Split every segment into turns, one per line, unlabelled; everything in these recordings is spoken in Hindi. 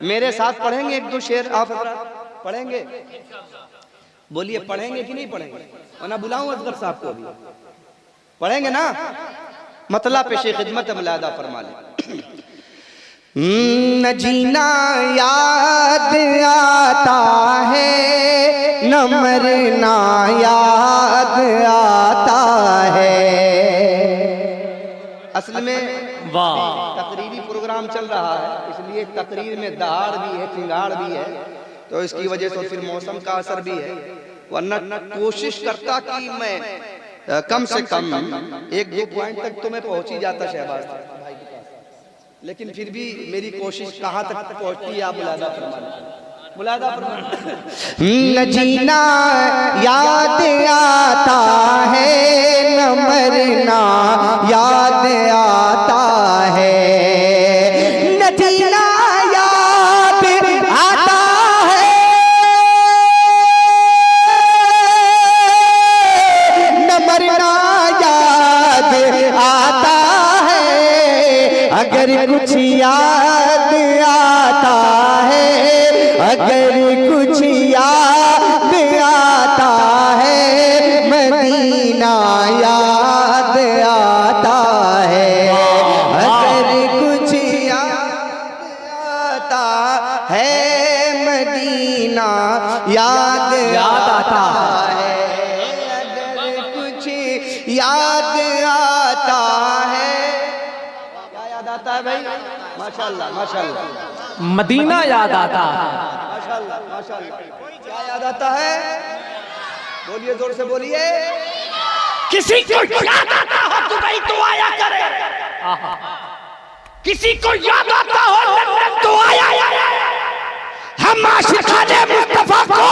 मेरे साथ पढ़ेंगे एक दो शेर आप पढ़ेंगे? बोलिए पढ़ेंगे कि नहीं पढ़ेंगे? वरना बुलाऊं असगर साहब को अभी। पढ़ेंगे ना? मतलब पेश खिदमत मुलादा फरमा ले। न जीना याद आता है, न मरना याद आता है। असल में तकरीरी प्रोग्राम चल रहा है, इसलिए तकरीर में दहाड़ भी है, चिंगाड़ भी है, तो इसकी वजह से फिर मौसम का असर भी है। वरना कोशिश करता कि मैं कम से कम एक दो पॉइंट तक तो मैं पहुंच ही जाता शहबाज भाई के पास, लेकिन फिर भी मेरी कोशिश कहाँ तक पहुंचती है आप मुलादा फरमाइए। मुलादा फरमाइए। न जीना याद आता है, न मरना याद आता है। न जीना याद आता है, न मरना याद आता है। अगर कुछ याद आता है, अगर कुछ याद आता है, मदीना याद आता है। अगर कुछ याद आता है, मदीना याद आता है। अगर कुछ याद आता है, क्या याद आता है भाई? माशाल्लाह माशाल्लाह,
मदीना याद आता है।
माशाल्लाह माशाल्लाह। क्या याद आता है? बोलिए, जोर से बोलिए।
किसी को याद आता हो दुबई तो आया करे, किसी को याद आता हो लंदन तो आया करे। हम आशिकाने मुस्तफा को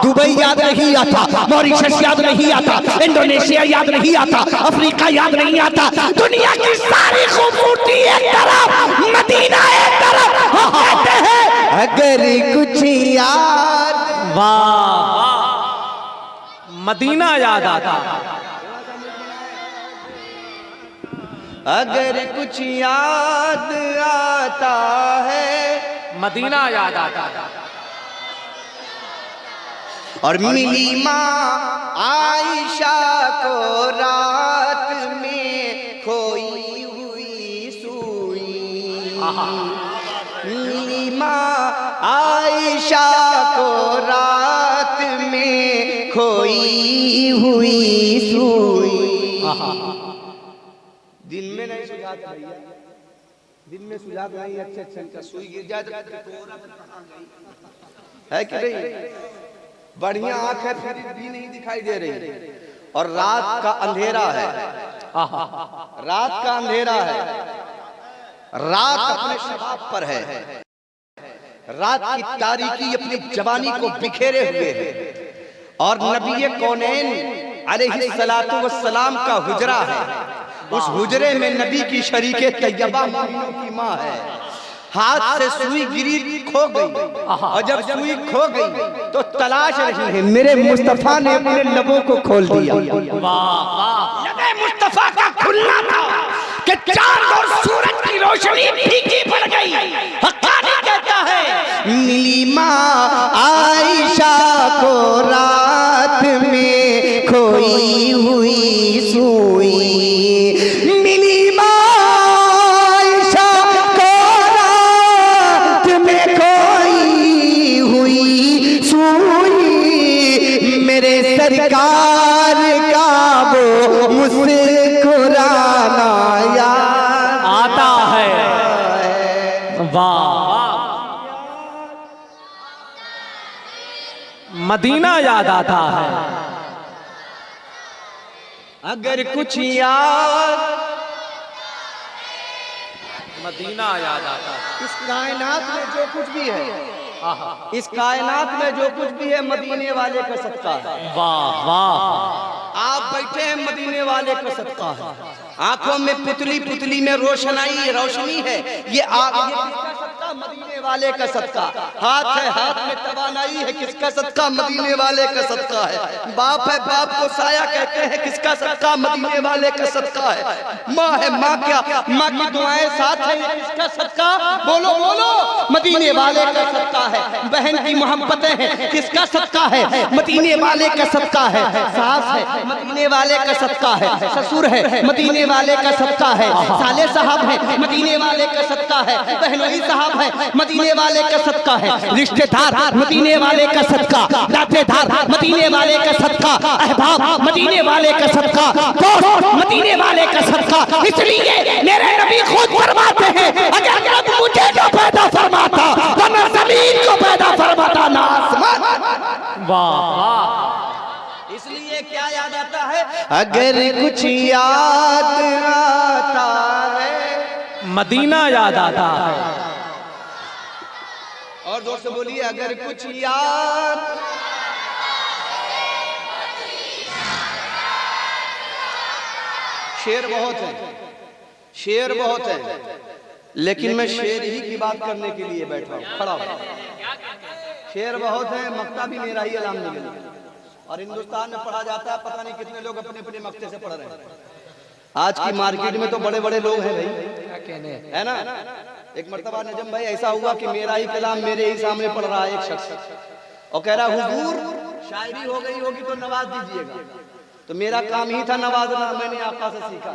दुबई याद नहीं आता,
मॉरिशस याद नहीं आता, इंडोनेशिया याद नहीं आता, अफ्रीका याद नहीं आता। दुनिया की सारी खूबसूरती एक तरफ, मदीना एक तरफ। हम कहते हैं
अगर कुछ याद,
वाह मदीना याद आता।
अगर कुछ याद आता है,
मदीना याद आता।
और मिली माँ आयशा को रात में खोई हुई सुई। मिली माँ आयशा को रात में खोई हुई सुई। दिन में नहीं सुझाता भैया, दिन में सुझाता नहीं। अच्छे अच्छा सुई गिर जाए है कि नहीं? बढ़िया आंख है फिर भी नहीं दिखाई दे रही, और रात का अंधेरा है, रात का अंधेरा है, रात अपने शबाब पर है, रात की तारीकी अपनी जवानी को बिखेरे हुए है। और नबी कौनैन अलैहिस्सलातु वस्सलाम का हुजरा है, उस हुजरे में नबी की शरीके तैयबा मोमिनों की माँ है। हाथ से सुई गिरी खो गई, और जब सुई खो गई तो तलाश रही है, मेरे मुस्तफा ने अपने लबों को खोल दिया।
लबे मुस्तफा का खुलना था कि चांद और सूरज की रोशनी फीकी पड़ गई। हक़ानी कहता है
मिली माँ आयशा को रात में खोई हुई सुई। मिली माँ आयशा को रात में खोई हुई सुई। मेरे सरकार का वो मुस्कुराना याद
आता है। वाह मदीना याद आता है।
अगर कुछ याद,
मदीना याद आता है।
इस कायनात में जो कुछ भी है, इस कायनात में जो कुछ भी है, मदीने वाले का सदका है।
वाह वाह
आप बैठे हैं, मदीने वाले का सदका है। आंखों में पुतली पुतली में रोशनी है, ये किसका सदका? मदीने वाले का सदका। हाथ है, हाथ में तवानाई है, किसका सदका? मदीने वाले का सदका है। बाप है, बाप को साया कहते हैं, किसका सदका? मदीने वाले का सदका है। माँ है, माँ क्या? माँ की दुआएं साथ है, किसका सदका? बोलो बोलो, मदीने वाले का सदका है। बहन की मोहब्बतें हैं, किसका सदका है? मदीने वाले का सदका है। सास है, मदीने वाले का सदका है। ससुर है, मदीने वाले का सदका है। साले साहब है, मदीने वाले का सदका है। बहनोई साहब है, मदीने वाले का सदका है। रिश्तेदार मदीने वाले का सदका, नातेदार मदीने वाले का सदका, अहबाब मदीने वाले का सदका, दोस्त मदीने वाले का सदका। इसलिए मेरे नबी खुद फरमाते हैं, अगर रब मुझे जो पैदा फरमाता तो मैं जमीन को पैदा फरमाता ना आसमान। वाह, इसलिए क्या याद आता है? अगर कुछ याद आता है,
मदीना याद आता है।
और जोर से बोलिए, अगर कुछ याद। शेर बहुत है, शेर बहुत है, लेकिन मैं शेर ही की बात करने के लिए बैठा हूं, खड़ा हूं। शेर बहुत है, मक्ता भी मेरा ही अल्हम्दुलिल्लाह। और हिंदुस्तान में पढ़ा जाता है, पता नहीं कितने लोग अपने अपने मक्ते से पढ़ रहे हैं। आज की मार्केट में तो बड़े बड़े लोग हैं भाई, है ना। एक मर्तबा नजम भाई ऐसा हुआ कि मेरा ही कलाम मेरे ही सामने पढ़ रहा है एक शख्स, और कह रहा हुजूर शायरी हो गई होगी तो नवाज दीजिएगा। तो मेरा काम ही था नवाजना, मैंने आका से सीखा।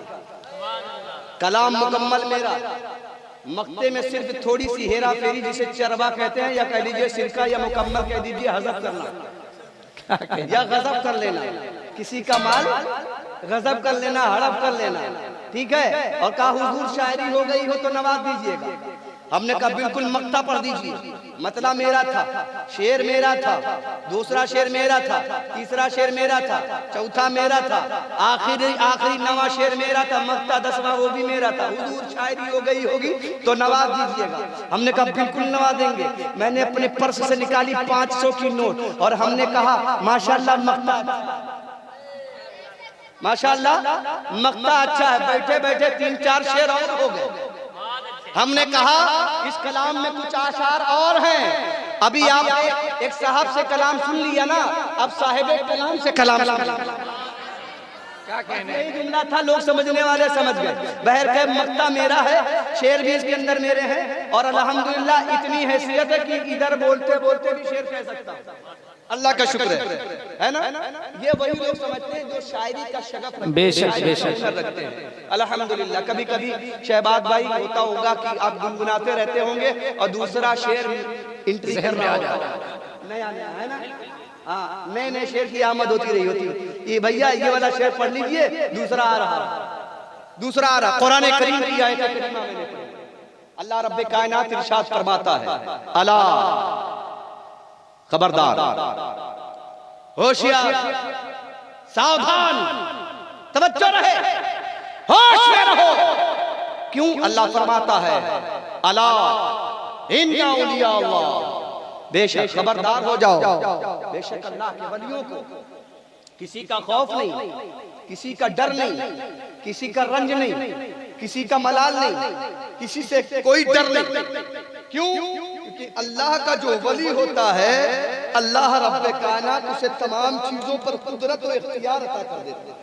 कलाम मुकम्मल मेरा, मक्ते में सिर्फ थोड़ी सी हेरा फेरी, जिसे चरवा कहते हैं, या कह लीजिए सिरका, या मुकम्मल कह दीजिए हजब करना या गजब कर लेना। किसी का माल गजब कर लेना, हड़प कर लेना, ठीक है। और कहा हुजूर शायरी हो गई हो तो नवाज दीजिएगा। हमने कहा बिल्कुल मक्ता पढ़ दीजिए। मतला मेरा था, शेर मेरा था, दूसरा शेर मेरा था, तीसरा शेर मेरा था, चौथा मेरा था, आखिरी नवा शेर मेरा था, मक्ता 10वां वो भी मेरा था। हुजूर शायरी हो गई होगी तो नवाज दीजिएगा। हमने कहा बिल्कुल नवाज देंगे। मैंने अपने पर्स से निकाली 500 की नोट और हमने कहा माशाल्लाह मक्ता, माशाल्लाह मक्ता अच्छा है। बैठे बैठे 3-4 शेर और हो गए। हमने कहा इस कलाम में कुछ आशार और हैं। अभी आप एक साहब से कलाम सुन लिया ना, अब साहिब कलाम से कलाम क्या कहने, यही जुमला था, लोग समझने वाले समझ गए। बहरकैफ मक्ता मेरा है, शेर भी इसके अंदर मेरे हैं, और अल्हम्दुलिल्लाह इतनी हैसियत है कि इधर बोलते बोलते भी शेर कह सकता हूं। अल्लाह का शुक्र है ना। ये वही लोग समझते हैं जो शायरी का शगफ
बेशक बेशक
रखते हैं। अल्हम्दुलिल्लाह कभी कभी शहबाज भाई होता होगा कि आप गुनगुनाते रहते होंगे और दूसरा शेर एंट्री कर रहा होगा, नया नया, है ना। हाँ, नए नए शेर की आमद होती रही होती। ये भैया ये वाला शेर पढ़ लीजिए, दूसरा आ रहा, दूसरा आ रहा। कुरान करीम की आयत करीमा मैंने पढ़ी। अल्लाह रब्बे कायनात इरशाद फरमाता है, अला खबरदार, होशियार, सावधान, तवज्जो रहे, होश में रहो। क्यों? अल्लाह फरमाता है अला इन्ना औलिया अल्लाह, बेशक खबरदार हो जाओ, बेशक अल्लाह के वलियों को किसी का खौफ नहीं, किसी का डर नहीं, किसी का रंज नहीं, किसी का मलाल नहीं, किसी से कोई डर नहीं। क्यों? क्योंकि अल्लाह का जो वली होता है, अल्लाह रब्बे कायनात उसे तमाम चीजों पर कुदरत और इख्तियार अता कर देता है,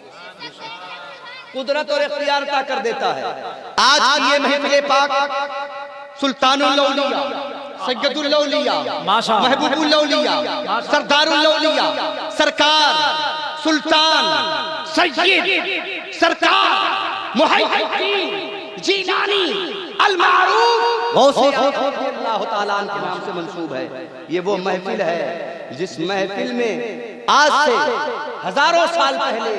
कुदरत और इख्तियार अता कर देता है। आज की ये महफिल पाक सुल्तानुल औलिया, सैयदुल औलिया, महबूबुल औलिया, सरदारुल औलिया, सरकार, सुल्तान, सैयद, सरकार, मुहैय्यीन, जीलानी, अल-मारूफ अल्लाह ताला के नाम से मंसूब है। ये वो महफिल है जिस महफिल में आज से हजारों साल पहले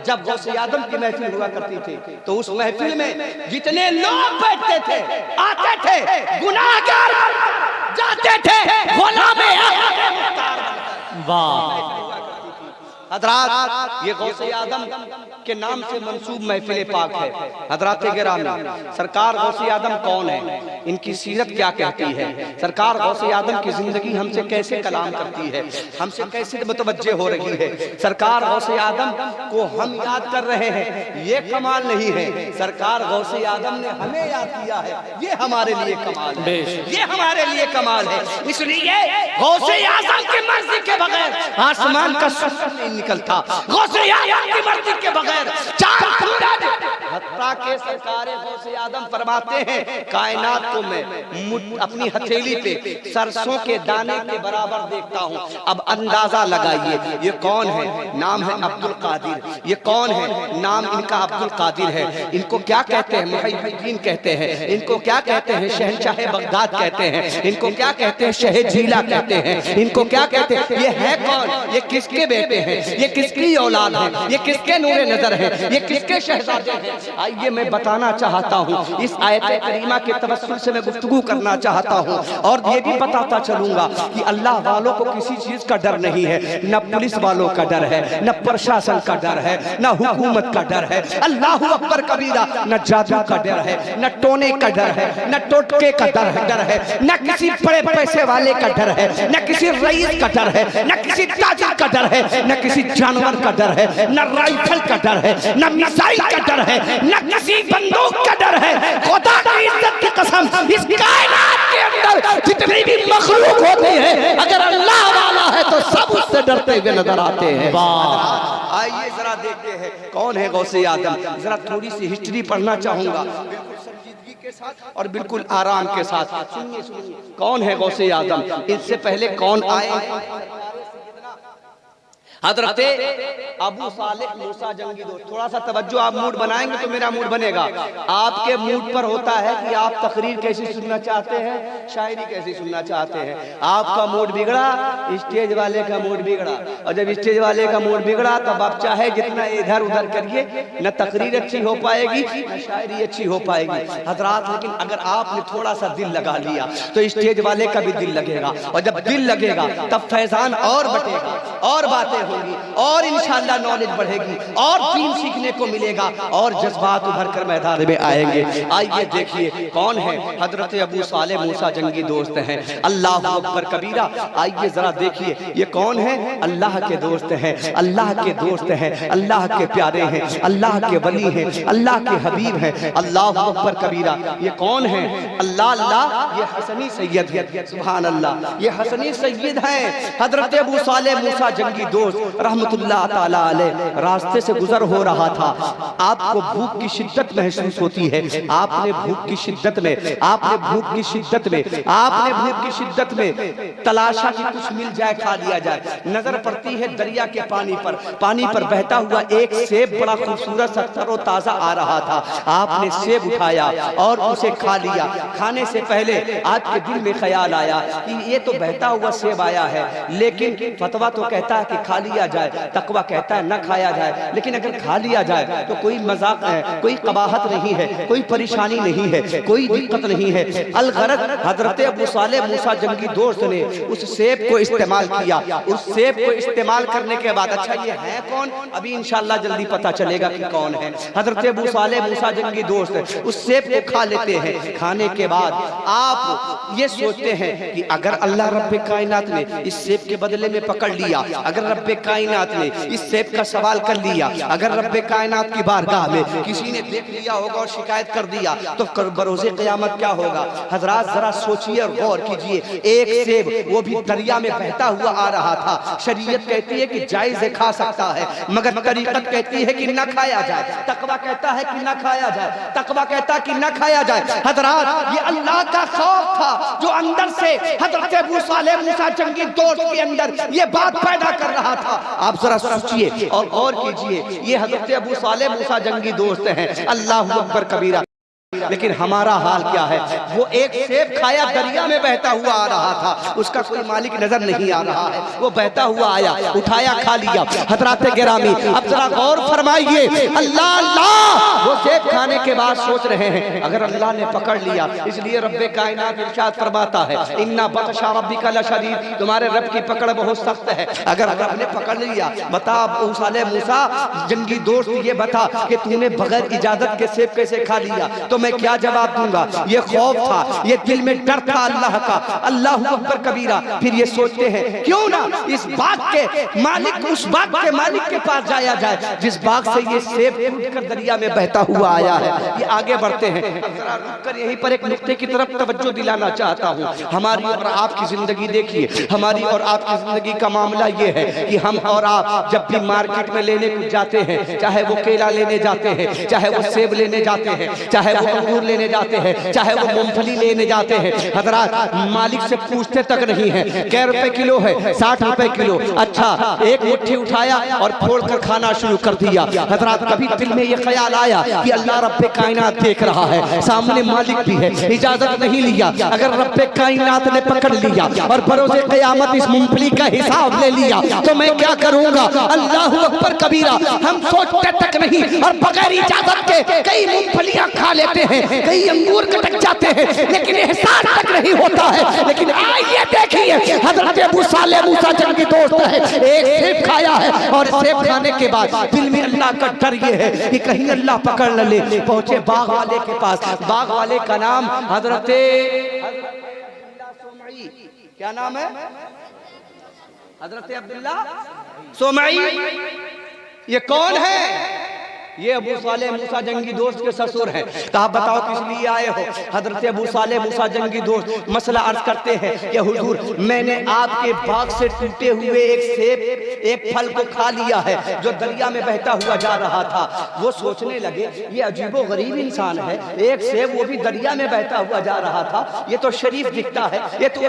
जब गौसे आदम की महफिल हुआ करती थी, तो उस महफिल में जितने लोग बैठते थे, आते थे, गुनाहगार जाते थे, गुलाम वाह। हजरात ये गौसे आदम के नाम से मंसूब महफिल पाक है। हजरात गिरामी, सरकार गौसे आदम कौन है, इनकी सीरत क्या कहती है, सरकार गौसे आदम की जिंदगी हमसे कैसे कलाम करती है, हमसे कैसे मुतवज्जे हो रही है। सरकार गौसे आदम को हम याद कर रहे हैं, ये कमाल नहीं है, सरकार गौसे आदम ने हमें याद किया है, ये हमारे लिए कमाल है, ये हमारे लिए कमाल है। इसलिए गौसे आदम की मर्जी के बगैर आसमान का सूरज नहीं निकलता, गौसे आदम की मर्जी के बगैर चार हत्ता के सरकार गौसे आदम फरमाते हैं, कायनात को मैं अपनी हथेली पे सरसों के दाने के बराबर देखता हूँ। अब अंदाजा लगाइए ये कौन है, नाम है अब्दुल कादिर। ये कौन है, नाम इनका अब्दुल कादिर है। इनको क्या कहते हैं, मुहिद्दीन कहते हैं। इनको क्या कहते हैं, शहंशाह बगदाद कहते हैं। इनको क्या कहते हैं, शहे झीला कहते हैं। इनको क्या कहते हैं, ये है कौन, ये किसके बेटे हैं, ये किसकी औलाद है, ये किसके नूरे नजर है, ये किसके शहजादे हैं। आइए मैं बताना चाहता हूँ, इस आयत करीमा के तवस्सुल से मैं गुफ्तगू करना चाहता हूँ और ये भी बताता चलूंगा कि अल्लाह वालों को किसी चीज का डर नहीं है, न पुलिस वालों का डर है, न प्रशासन का डर है, न हुकूमत का डर है। अल्लाह अकबर कबीरा, न जादू का डर है, न टोने का डर है, न टोटके का डर है, न किसी बड़े पैसे वाले का डर है, न किसी रईस का डर है, न किसी ताजिर का डर है, न किसी जानवर का डर है, न राइफल का डर है, न मिसाइल का डर है, न किसी बंदूक का डर है। खुदा की इज्जत की कसम, इस कायनात के अंदर जितनी भी मखलूक होती है, अगर अल्लाह वाला है तो सब उससे डरते हुए नजर आते हैं। आइए जरा देखते हैं कौन है गौसे आदम। जरा थोड़ी सी हिस्ट्री पढ़ना चाहूंगा, बिल्कुल संजीदगी के साथ और बिल्कुल आराम के साथ। सुनिए सुनिए, कौन है गौसे आदम, इससे पहले कौन आए। हजरते अबू सालेह मूसा जंगी दोस्त, थोड़ा सा तवज्जो, आप मूड बनाएंगे तो मेरा मूड बनेगा। आपके मूड पर होता है कि आप तकरीर कैसी सुनना चाहते हैं, शायरी कैसी सुनना चाहते हैं। आपका मूड बिगड़ा, स्टेज वाले का मूड बिगड़ा, और जब स्टेज वाले का मूड बिगड़ा तब आप चाहे जितना इधर उधर करिए, न तकरीर अच्छी हो पाएगी न शायरी अच्छी हो पाएगी। हजरात, लेकिन अगर आपने थोड़ा सा दिल लगा लिया तो स्टेज वाले का भी दिल लगेगा, और जब दिल लगेगा तब फैजान और बटेगा, और बातें होगी, और इंशाअल्लाह नॉलेज बढ़ेगी, और दीन सीखने को मिलेगा, और जज्बात उभर कर मैदान में आएंगे। आइए देखिए कौन है, हजरत अबू सालेह मूसा जंगी दोस्त हैं। अल्लाह अकबर कबीरा। आइए जरा देखिए ये कौन है, अल्लाह के दोस्त हैं, अल्लाह के दोस्त हैं, अल्लाह के प्यारे हैं, अल्लाह के वली हैं, अल्लाह के हबीब हैं। अल्लाह अकबर कबीरा। ये कौन है, अल्लाह अल्लाह, ये हसनी सैयद है, सुभान अल्लाह, ये हसनी सैयद हैं। हजरत अबू सालेह मूसा जंगी दोस्त रहमतुल्लाह ताला अलैह रास्ते से गुजर हो रहा था। आपको भूख की शिद्दत महसूस होती है, आपने भूख की शिद्दत में, आपने भूख की शिद्दत में, आपने भूख की शिद्दत में तलाशा कि कुछ मिल जाए, खा लिया जाए। नजर पड़ती है दरिया के पानी पर बहता हुआ एक सेब बड़ा खूबसूरत सा तरो ताजा आ रहा था। आपने सेब उठाया और उसे खा लिया। खाने से पहले आपके दिल में ख्याल आया कि ये तो बहता हुआ सेब आया है, लेकिन फतवा तो कहता है कि खा लिया जाए, तकवा कहता है न खाया जाए, लेकिन अगर खा लिया जाए तो कोई मजाक है, कोई कबाहत नहीं है, कोई परेशानी नहीं है, कोई दिक्कत नहीं है। अलगरज हजरत अबू सालेह मूसा जंगी दोस्त ने उस सेब को इस्तेमाल किया। उस सेब को इस्तेमाल करने के बाद, अच्छा ये है कौन, अभी इंशाअल्लाह जल्दी पता चलेगा कि कौन है। हजरत अबू सालेह मूसा जंगी दोस्त उस सेब को खा लेते हैं। खाने के बाद आप ये सोचते हैं कि अगर अल्लाह रब्बे कायनात ने इस सेब के बदले में पकड़ लिया, अगर रब्बे कायनात ने इस सेब का सवाल कर लिया, अगर रब्बे कायनात की बारगाह में किसी ने देख लिया होगा और शिकायत कर दिया तो बरोज़े क़यामत क्या होगा। हजरात जरा सोचिए और गौर कीजिए, एक सेब वो भी दरिया में बहता हुआ आ रहा था। शरीयत कहती है कि जायज़ है, खा सकता है, मगर तरीक़त कहती है कि न खाया जाए। तकवा कहता है कि न खाया जाए, तकवा कहता है कि न खाया जाए। हजरात ये अल्लाह का खौफ था जो अंदर से हजरत अबू सालेह मूसा जंगी दोस्त के अंदर ये बात पैदा कर रहा था। आप जरा सोचिए और कीजिए, ये हजरत अबू सालेह मूसा जंगी दोस्त हैं। अल्लाह अकबर कबीरा। लेकिन हमारा हाल क्या है? वो एक सेब खाया, दरिया में बहता हुआ आ रहा था, उसका कोई मालिक नजर नहीं आ रहा है, वो बहता हुआ आया, उठाया, खा लिया। हजरात गिरामी, अब जरा गौर फरमाइए, अल्लाह अल्लाह वो सेब खाने के बाद सोच रहे हैं अगर अल्लाह ने पकड़ लिया, इसलिए रब्बे कायनात इरशाद फरमाता है, इन्ना बतशा रब्बिका लशदीद, तुम्हारे रब की पकड़ बहुत सख्त है। अगर रब ने पकड़ लिया, बता मूसा जंगी दोस्त, ये बता कि तूने बगैर इजाजत के सेब कैसे खा लिया, तो मैं क्या जवाब दूंगा? ये खौफ था, ये दिल में डर था अल्लाह का, अल्लाहू अकबर कबीरा। फिर ये सोचते हैं क्यों ना इस बाग के मालिक, उस बाग के मालिक के पास जाया जाए जिस बाग से ये सेब टूटकर दरिया में बहता हुआ आया है। ये आगे बढ़ते हैं। अब जरा रुककर यहीं पर एक नुक्ते की तरफ तवज्जो दिलाना चाहता हूँ। हमारी और आपकी जिंदगी देखिए, हमारी और आपकी जिंदगी का मामला ये है कि हम और आप जब भी मार्केट में लेने कुछ जाते हैं, चाहे वो केला लेने जाते हैं, चाहे वो सेब लेने जाते हैं, चाहे वो अंगूर लेने जाते हैं, चाहे वो मूंगफली लेने जाते हैं, हजरात मालिक से पूछते तक नहीं है कै रुपए किलो है, 60 रुपए किलो। अच्छा, एक मुट्ठी उठाया और फोड़ कर खाना शुरू कर दिया। हजरात कभी दिल में ये ख्याल आया कि अल्लाह रब्बे कायनात देख रहा है, सामने मालिक भी है, इजाजत नहीं लिया, अगर रब्बे कायनात ने पकड़ लिया और बरोज़े क़यामत इस मूंगफली का हिसाब ले लिया तो मैं क्या करूंगा? अल्लाहू अकबर कबीरा। हम सोचते तक नहीं और बगैर इजाजत के कई मूंगफलियां खा लेते हैं, कई अंगूर कटक जाते हैं, लेकिन एहसास तक नहीं होता है। लेकिन आइए देखिए, हजरत अबू सालेह मूसा जंगी दोस्त है, एक सेब खाया है और सेब खाने के बाद दिल में अल्लाह का डर ये है कि कहीं अल्लाह पकड़ न ले। पहुंचे बाग वाले के पास, बाग वाले का नाम हजरत क्या नाम है? हजरत अब्दुल्ला सोमई। ये कौन है? ये अबू सालेह मूसा जंगी दोस्त के ससुर हैं। कहा बताओ किस लिए आए हो? हजरत अबू सालेह मूसा जंगी दोस्त मसला अर्ज करते हैं कि हुजूर, मैंने आपके बाग से टूटे हुए एक सेब, एक फल को खा लिया है जो दरिया में बहता हुआ जा रहा था। वो सोचने लगे ये अजीबो गरीब इंसान है, एक सेब वो भी दरिया में बहता हुआ जा रहा था, ये तो शरीफ दिखता है, ये तो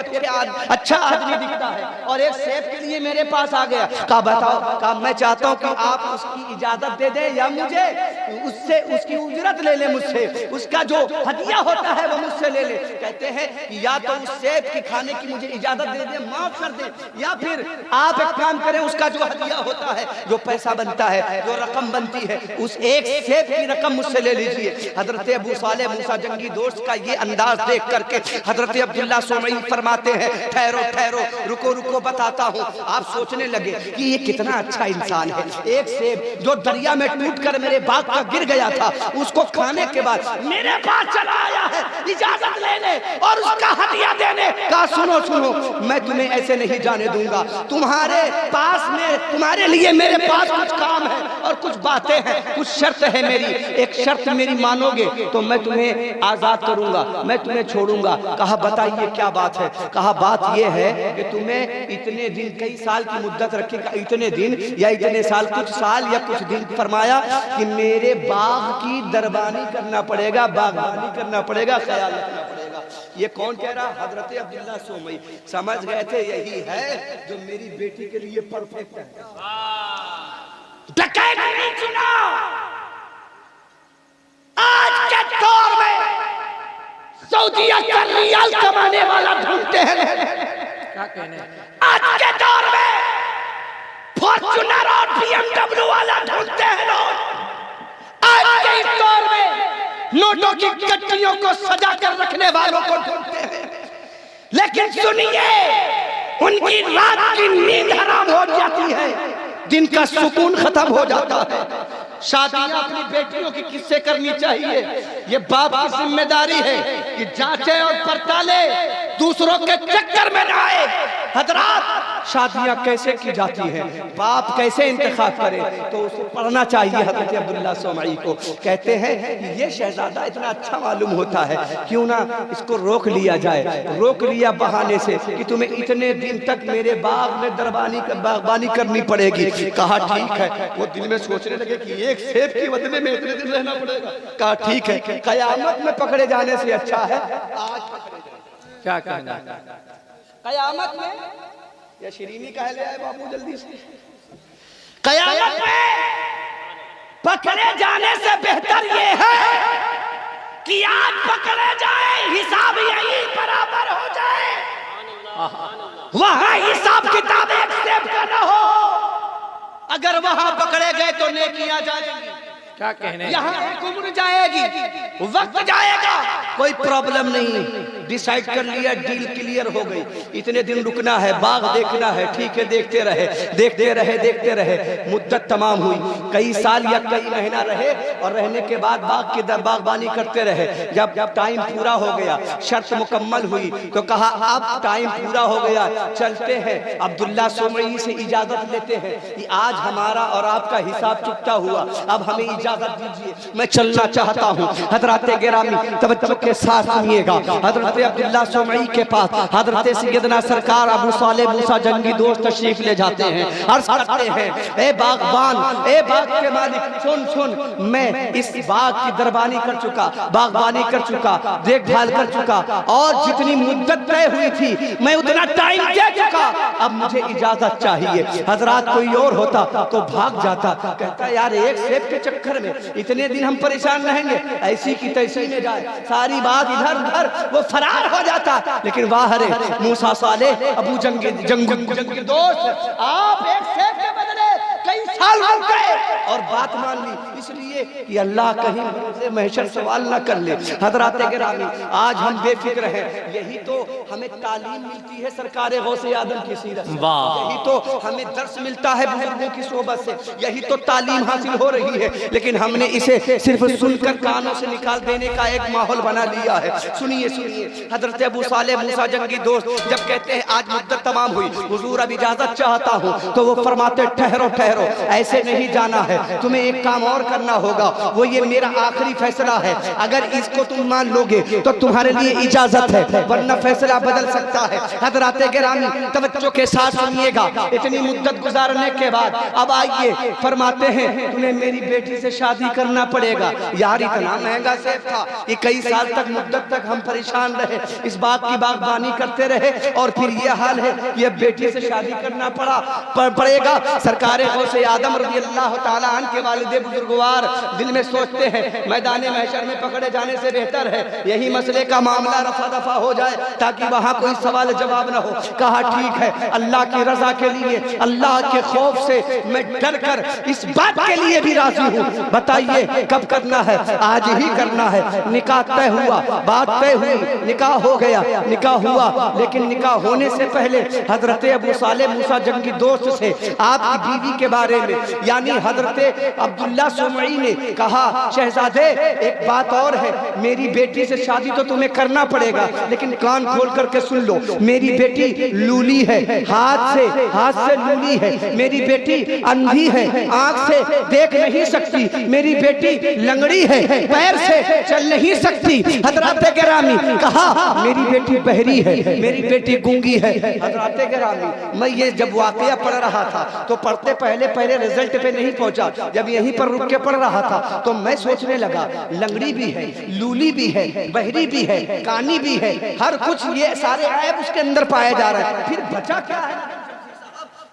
अच्छा आदमी दिखता है और एक सेब के लिए मेरे पास आ गया। कहा बताओ, कहा मैं चाहता हूँ कि आप उसकी इजाजत दे दें या मुझे उससे उसकी उजरत ले ले, मुझसे उसका जो हदिया होता है वो मुझसे ले ले। कहते हैं कि या तो उस सेब की खाने की मुझे इजाजत दे दे, माफ कर दे, या फिर आप एक काम करें, उसका जो हदिया होता है, जो पैसा बनता है, जो रकम बनती है, उस एक सेब की रकम मुझसे ले लीजिए। हजरत अबू सालेह मूसा जंगी दोस्त का ये अंदाज देख करके हजरत अब्दुल्ला सोमई फरमाते हैं ठहरो ठहरो, रुको रुको, बताता हूँ। आप सोचने लगे कि ये कितना अच्छा इंसान है, एक सेब जो दरिया में टूट कर मेरे बाग का गिर गया था, उसको खाने के बाद मेरे पास चला आया है इजाजत लेने और उसका हदिया देने का। सुनो सुनो, मैं तुम्हें ऐसे नहीं जाने दूंगा, तुम्हारे पास में, तुम्हारे लिए मेरे पास कुछ काम है और कुछ बातें हैं, कुछ शर्त है मेरी। एक शर्त मेरी मानोगे तो मैं तुम्हें आजाद करूंगा, मैं तुम्हें छोड़ूंगा। कहा बताइए क्या बात है? कहा बात यह है कि तुम्हें इतने दिन, कई साल की मुद्दत रखेगा, इतने दिन या इतने साल, कुछ साल या कुछ दिन, फरमाया कि मेरे बाग की दरबानी करना पड़ेगा, बागबानी करना पड़ेगा, ख्याल रखना पड़ेगा। ये कौन कह रहा? हजरत अब्दुल्ला सोमई। समझ गए थे यही है जो मेरी बेटी के लिए परफेक्ट है। डकैत नहीं चुना। आज के दौर में सऊदीया का रियाल कमाने वाला ढूंढते हैं। क्या कहने? आज के दौर में फॉर्च्यूनर और BMW वाला ढूंढते हैं लोग। आज के इस दौर में नोटों की गट्टियों को सजा कर रखने वालों को ढूंढते हैं। लेकिन सुनिए, उनकी रात की नींद हराम हो जाती है, दिन का सुकून खत्म हो जाता है। शादियां अपनी बेटियों की किससे करनी चाहिए? ये बाप की जिम्मेदारी है कि जांचे और पड़ताले, दूसरों के चक्कर में ना आए। हजरात, शादियां कैसे की जाती हैं, बाप कैसे इंतखाब करे, तो उसे पढ़ना चाहिए। हजरत अब्दुल्ला सोमई को कहते हैं कि ये शहजादा इतना अच्छा मालूम होता है, क्यों ना इसको रोक लिया जाए। रोक लिया बहाने से कि तुम्हें इतने दिन तक मेरे बाग में बागबानी करनी पड़ेगी। कहा ठीक है। वो दिल में सोचने लगे कि एक सेब की बदले में इतने दिन रहना पड़ेगा। कहा ठीक है, कयामत में पकड़े जाने से अच्छा है आज पकड़े जाए। क्या कहना? कयामत में, या शिरीनी कह ले आए बाबू जल्दी से, कयामत में पकड़े जाने से बेहतर ये है
कि आज पकड़े जाए हिसाब यही बराबर हो जाए, वहां हिसाब किताब एक्सेप्ट करना हो।
अगर वहां पकड़े गए तो नेकियां जाएंगी,
क्या कहने,
यहाँ उम्र जाएगी, वक्त जाएगा, कोई प्रॉब्लम नहीं, डिसाइड कर लिया, डील क्लियर हो गई। इतने दिन रुकना है, बाग देखना है, ठीक है, देखते रहे देखते रहे देखते रहे, मुद्दत तमाम हुई, कई साल या कई महीना रहे, और रहने के बाद बाग की बागबानी करते रहे। जब टाइम पूरा हो गया, शर्त मुकम्मल हुई, तो कहा अब टाइम पूरा हो गया, चलते हैं। अब्दुल्ला सोमई से इजाजत लेते हैं कि आज हमारा और आपका हिसाब चुकता हुआ, अब हमें इजाजत दीजिए, मैं चलना चाहता हूँ। हजरत गिरामी तवज्जो के साथ सुनिएगा, हजरत अब्दुल्ला सोमई के पास हजरत सैयदना सरकार अबू सालेह मूसा जंगी दोस्त तशरीफ ले जाते हैं। अर्ज करते हैं, ए बागबान, ए बाग के मालिक, सुन सुन, मैं इस बाग की दरबानी कर चुका, बागबानी कर चुका, देखभाल कर चुका, और जितनी मुद्दत तय हुई थी मैं उतना टाइम दे चुका, अब मुझे इजाजत चाहिए। हजरात कोई और होता तो भाग जाता, कहता यार एक सेब के चक्कर में इतने दिन हम परेशान रहेंगे, ऐसी की तैसी में जाए, सारी बात इधर उधर, वो फरार हो जाता। लेकिन वाह रे मूसा सालेह अबू जंगी दोस्त, आप एक सेब के बदले कई साल रुक गए और बात मान ली, इसलिए कि अल्लाह कहीं से महशर सवाल ना कर ले। हजरात गिरामी, आज हम बेफिक्र हैं, यही तो हमें तालीम मिलती है सरकार गौसे आदम की सीरत से, यही तो हमें दर्स मिलता है बुजुर्गों की सोहबत से, यही तो तालीम हासिल हो रही है। लेकिन हमने इसे सिर्फ सुनकर कानों से निकाल देने का एक माहौल बना लिया है। सुनिए सुनिए, हजरत अबू सालेह मूसा जंगी दोस्त जब कहते हैं आज मुद्दत तमाम हुई, हुजूर अब इजाजत चाहता हूँ, तो वो फरमाते ठहरो ठहरो, ऐसे नहीं जाना है, तुम्हें एक काम और करना होगा, वो ये मेरा आखिरी फैसला है, अगर इसको तुम मान लोगे तो तुम्हारे लिए इजाजत है, वरना फैसला बदल सकता है। हजरात गिरामी तवज्जो के साथ सुनिएगा, इतनी मुद्दत गुजारने के बाद अब आइए, फरमाते हैं तुम्हें मेरी बेटी से शादी करना पड़ेगा। यार इतना महंगा सेब था कि कई साल तक मुद्दत तक हम परेशान रहे, इस बाग की बागबानी करते रहे, और फिर ये हाल है कि अब बेटी से शादी करना पड़ेगा। सरकार गौसे आदम रज़ी अल्लाह ताला अन्हु के वालिद बुजुर्गवार दिल में सोचते हैं मैदान महशर में पकड़े जाने से बेहतर है यही मसले का मामला रफा दफा हो जाए, ताकि वहां कोई सवाल जवाब न हो। कहा ठीक है, अल्लाह की रजा के लिए, अल्लाह के खौफ से मैं डर कर इस बात के लिए भी राजी हूँ। बताइए कब करना है? आज ही करना है। निकाह तय हुआ, बात तय हुई, निकाह हो गया, निकाह हुआ, लेकिन निकाह होने से पहले हजरत अबू सालेह मूसा जंगी दोस्त से आपकी बीवी के बारे में, यानी हजरत अब्दुल्ला सोमई ने कहा शहजादे एक बात और है, मेरी बेटी से शादी तो तुम्हें करना पड़ेगा, लेकिन कान खोल करके सुन लो, मेरी बेटी लूली है, हाथ से लूली है, मेरी बेटी अंधी है, आंख से देख नहीं सकती, मेरी बेटी लंगड़ी है, पैर से चल नहीं सकती। हजरत गिरामी कहा मेरी बेटी बहरी है, मेरी बेटी गूंगी है। हजरत गिरामी मैं ये जब वाकया पढ़ रहा था तो पढ़ते पहले रिजल्ट पे नहीं पहुंचा, जब यहीं पर रुक के पढ़ रहा था तो मैं सोचने लगा लंगड़ी भी है, लूली भी है, बहरी भी है, कानी भी है, हर कुछ ये सारे ऐब उसके अंदर पाए जा रहे हैं, फिर बचा क्या है?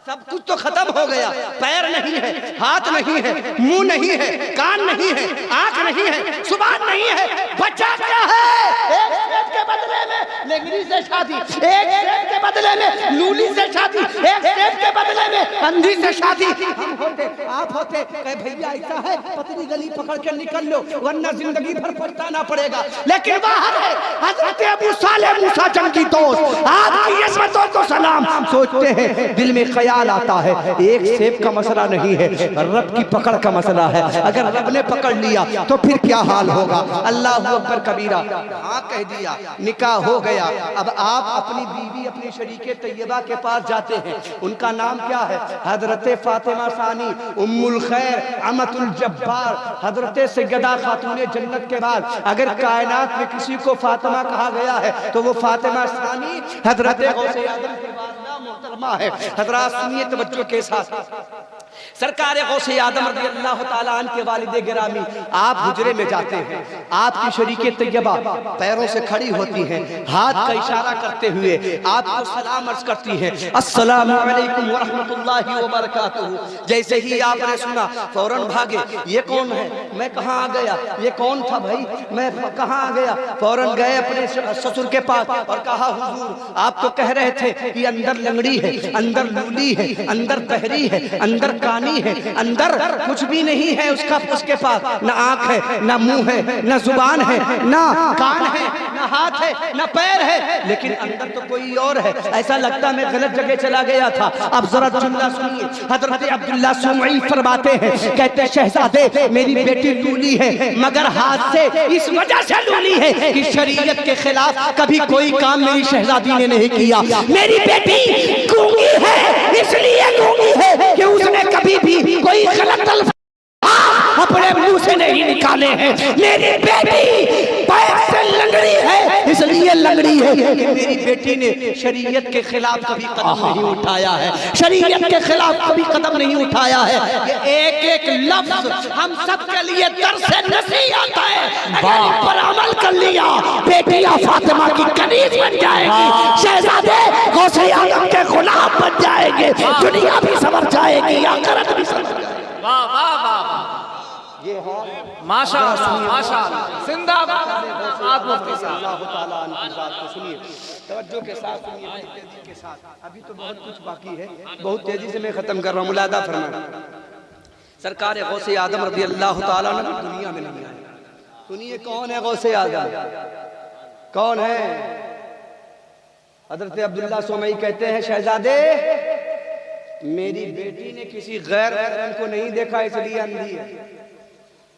सब कुछ तो खत्म हो गया, पैर नहीं है, हाथ नहीं है, मुंह नहीं है, कान नहीं है, आंख नहीं है, जुबान नहीं है, बचा क्या है? एक सेब के बदले में लंगड़ी से शादी, एक सेब के बदले में लूली से शादी, एक सेब के बदले में अंधी से शादी। हम होते, आप होते, कहे भैया ऐसा है पतली गली पकड़ के निकल लो, वरना जिंदगी भर पछताना पड़ेगा। लेकिन बाहर है हजरत अबू सालेह मूसा जंगी दोस्त, आपकी इज्जतों को सलाम। सोचते हैं दिल में ख्याल आता है एक सेब का मसला नहीं है, रब की पकड़ का मसला है, अगर रब ने पकड़ लिया तो फिर क्या हाल होगा? अल्लाह अकबर कबीरा। हाँ कह दिया, निकाह हो गया। अब आप अपनी बीवी अपनी शरीके तैयबा के पास जाते हैं, उनका नाम क्या है? हजरत फातिमा सानी उम्मुल खैर अमतुल जब्बार, हजरत सैयदा खातून जन्नत के बाद अगर कायनात में किसी को फातिमा कहा गया है तो वो फातिमा सानी हजरत गौसे आदम के बाद मोहतरमा है। हजरात सुनिए तवज्जो के साथ, सरकार गौसे आदम रज़ी अल्लाह ताला अन्हु के वालिद गिरामी, आप हुजरे में जाते हैं, आपकी शरीके तैयबा पैरों से खड़ी होती हैं, हाथ का इशारा करते हुए आपको सलाम अर्ज करती है, अस्सलामु अलैकुम व रहमतुल्लाहि व बरकातुहू। जैसे ही आपने सुना फौरन भागे, ये कौन है, मैं कहाँ आ गया, ये कौन था भाई, मैं कहाँ आ गया। फौरन गए अपने ससुर के पास और कहा, हुजूर आप तो कह रहे थे कि अंदर लंगड़ी है, अंदर लूली है, अंदर बहरी है, अंदर कानी है, अंदर कुछ भी नहीं है उसके पास, न आंख है, न मुंह है, न जुबान है, न कान है, न हाथ है, न पैर है, लेकिन अंदर तो कोई और है। ऐसा लगता मैं गलत जगह चला गया था। अब जरा जुमला सुनिए, हजरत अब्दुल्ला सुमई फरमाते हैं, कहते शहजादे मेरी बेटी लूली है, मगर हाथ से इस वजह से लूली है कि शरीयत के खिलाफ कभी कोई काम मेरी शहजादी ने नहीं किया। मेरी बेटी गूंगी है, इसलिए गूंगी है कि उसने कभी भी कोई गलत अल्फाज अपने मुंह से नहीं निकाले हैं। मेरी बेटी पैर से लंगड़ी है, इसलिए लंगड़ी है कि मेरी बेटी ने शरीयत के खिलाफ कभी कदम नहीं उठाया है, शरीयत के खिलाफ कभी कदम नहीं उठाया है। ये एक एक लफ्ज हम सब के लिए दर्स नसीहत है। अगर इन पर अमल कर लिया, बेटिया फातिमा की कनीज बन जाएगी, शहजादे गौसे आदम के गुलाम बन जाएंगे, दुनिया भी संवर जाएगी, आखिरत भी संवर जाएगी।
वाह वाह वाह,
ये
माशाअल्लाह माशाअल्लाह, जिंदाबाद आप मुफ्ती साहब।
अल्लाह ताला की बात को सुनिए, तवज्जो के साथ सुनिए, तेजी के साथ। अभी तो बहुत कुछ बाकी है, बहुत तेजी से मैं खत्म कर रहा हूँ, मुलादा फरमाना। सरकार गौसे आदम रज़ी अल्लाह ताला अन्हु दुनिया में नहीं आए। सुनिए कौन है गौसे आदम, कौन है? हजरत अब्दुल्ला सुमई कहते हैं, शहजादे मेरी बेटी ने किसी गैर महरम को नहीं देखा, इसलिए अंधी है।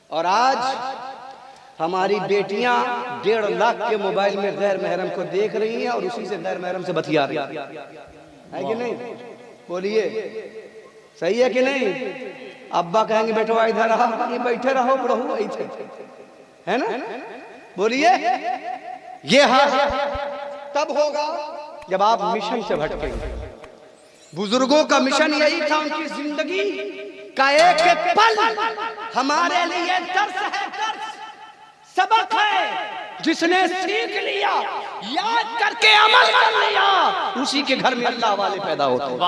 और आज हमारी बेटियां 1.5 लाख के मोबाइल में गैर महरम को देख रही हैं और उसी से गैर महरम से बतिया रही है कि नहीं? बोलिए सही है कि नहीं? अब्बा कहेंगे बेटवा इधर आओ, ये बैठे रहो प्रभु ऐसे, है ना? बोलिए ये हाल तब होगा जब आप मिशन से भटकेंगे। बुजुर्गों का मिशन यही था, उनकी जिंदगी का एक एक पल हमारे लिए दर्स है, दर्स सबक है। जिसने सीख लिया, याद करके अमल कर लिया, उसी के घर में अल्लाह वाले पैदा होते हैं,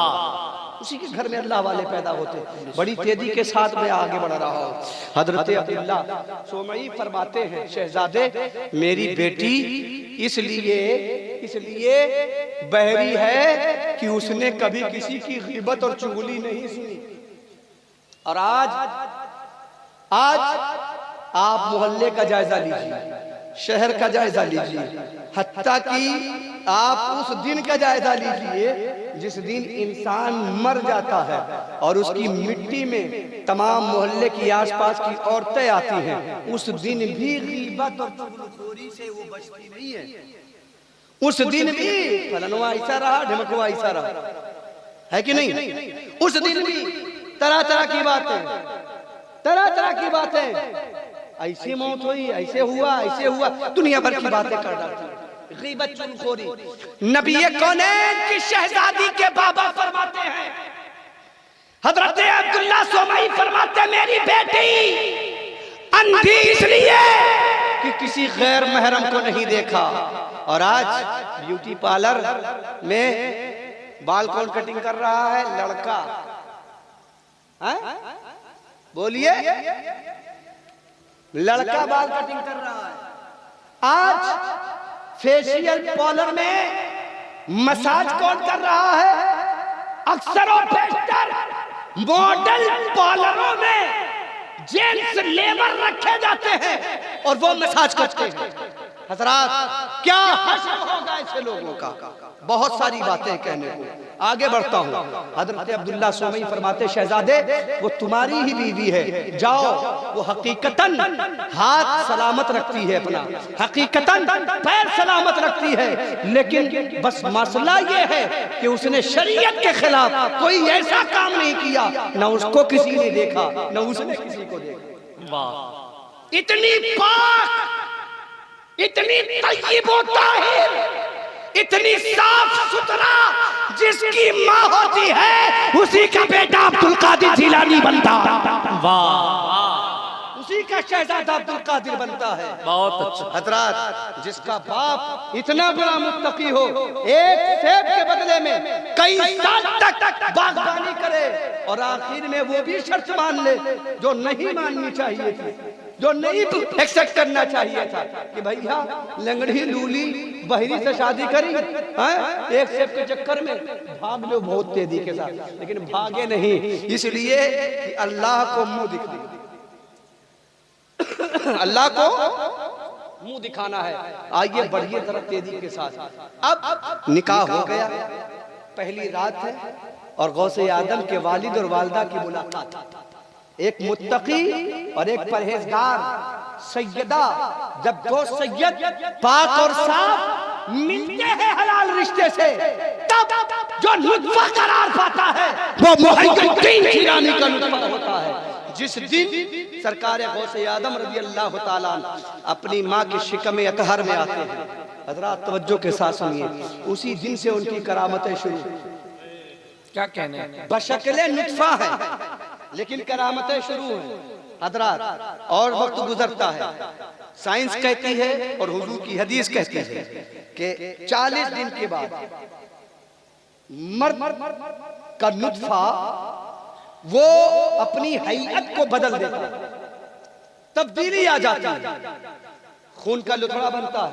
उसी के घर में अल्लाह वाले पैदा होते हैं। बड़ी तेजी के साथ मैं आगे बढ़ रहा हूँ। हजरत अब्दुल्ला सुमई फरमाते हैं, शहजादे मेरी बेटी इसलिए बहरी है कि उसने कभी किसी की ग़ीबत और चुगली नहीं सुनी। और आज आप मोहल्ले का जायजा लीजिए, शहर का जायजा लीजिए, हत्ता कि आप उस दिन का जायजा लीजिए जिस दिन इंसान मर जाता है और उसकी मिट्टी में तमाम मोहल्ले की आसपास की औरतें आती हैं, उस दिन भी ग़ीबत और चुगलखोरी से वो बचती नहीं है। उस दिन भी फलनवा ऐसा रहा, ढमकवा ऐसा रहा, है कि नहीं? उस दिन भी तरह तरह की बातें, तरह तरह की बातें, ऐसी मौत हुई, ऐसे हुआ, दुनिया भर की बातें कर डालती है। ग़ीबत चुगलखोरी। नबी कौनैन की शहजादी के बाबा फरमाते हैं, हजरत अब्दुल्ला सुमई फरमाते, मेरी बेटी अंधी इसलिए कि किसी गैर महरम को नहीं देखा। और आज ब्यूटी पार्लर में बाल कौन कटिंग कर रहा है? लड़का। बोलिए, लड़का बाल कटिंग कर रहा है। आज फेशियल पार्लर में मसाज कौन कर रहा है? अक्सर और बेशतर मॉडल पार्लरों में जेंट्स लेबर रखे जाते हैं और वो मसाज करते हैं। हजरात क्या हश्र होगा ऐसे लोगों का? बहुत सारी बातें कहने को, आगे बढ़ता हूँ। हजरत अब्दुल्ला सुमई फरमाते, शहजादे वो तुम्हारी ही बीवी है, जाओ। वो हकीकतन हाथ सलामत रखती है, अपना हकीकतन पैर सलामत रखती है, लेकिन बस मसला ये है कि उसने शरीयत के खिलाफ कोई ऐसा काम नहीं किया, न उसको किसी ने देखा न उसने किसी को देखा। वाह, इतनी पाक, इतनी तय्यब व ताहिर, इतनी साफ सुथरा
जिसकी माँ होती है उसी का बेटा अब्दुल कादिर जिलानी बनता।
उसी का शहजादा अब्दुल कादिर बनता है।
बहुत अच्छा।
हजरात, जिसका बाप इतना बड़ा मुत्तकी हो, एक सेब के बदले में कई साल तक बागबानी करे और आखिर में वो भी शर्त मान ले जो नहीं माननी चाहिए थी, जो नहीं एक्सेप्ट करना चाहिए था कि भैया लंगड़ी लूली बहरी से शादी करी, एक सेब के चक्कर में भाग लो बहुत तेजी के साथ, लेकिन भागे नहीं, इसलिए कि अल्लाह को मुंह दिखा, अल्लाह को मुंह दिखाना है। आइए बढ़िए जरा तेजी के साथ। अब निकाह हो गया, पहली रात है और गौसे आदम के वालिद और वालिदा की मुलाकात। एक मुत्तकी और एक परहेजगार सैयदा, जब दो सैयद पाक और साफ मिलते हैं हलाल रिश्ते से, तब जो नुत्फा करार पाता है वो मुहय्यिद्दीन जिलानी का नुत्फा होता है। जिस दिन सरकार गौसे आदम रज़ी अल्लाह तआला अपनी माँ के शिकम अतहर में आते हैं, हजरात तवज्जो के साथ सुनिए, उसी दिन से उनकी करामतें शुरू।
क्या कहने हैं?
बशक्ले नुत्फा है लेकिन करामतें शुरू हैं हजरात। और वक्त गुजरता है, साइंस कहती है और हुजूर की हदीस कहती है कि 40 दिन के बाद मर्द का नुत्फा वो अपनी हैयत को बदल देता है, तब्दीली आ जाती है, खून का लुथड़ा बनता है,